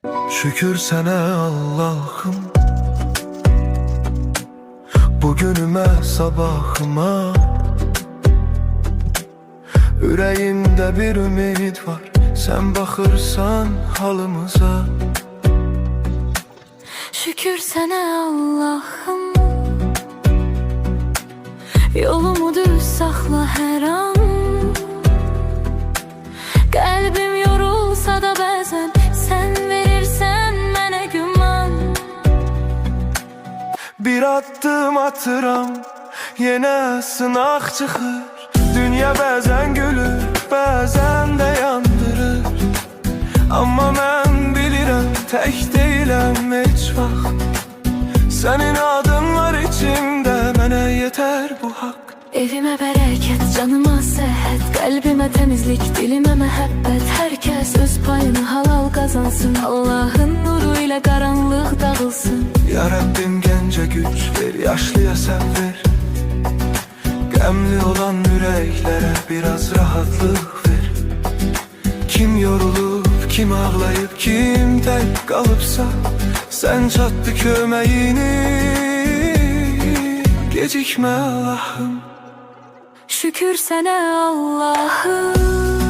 Şükür sana Allah'ım, bugünüme sabahıma. Ürəyimdə bir ümid var, sen baxırsan halımıza. Şükür sana Allah'ım, yolumu düz saxla hər an. Qəlbim yorulsa da bəzən sen verirsən mənə güman. Bir addım atıram, yenə sınaq çıxır. Dünya bəzən gülür, bəzən də yandırır. Amma mən bilirəm, tək deyiləm heç vaxt. Sənin adın var içimdə, mənə yetər bu haqq. Evimə bərəkət, canıma səhət, qəlbimə təmizlik, dilimə məhəbbət. Hər kəs öz payını halal qazansın, Allahın nuru ilə qaranlıq dağılsın. Ya Rabbim gəncə güc ver, yaşlıya sən ver. Qəmli olan ürəklərə biraz rahatlıq ver. Kim yorulub, kim ağlayıb, kim tək qalıbsa, sən çatdı köməyini, gecikmə Allah'ım. Şükür sənə Allah'ım,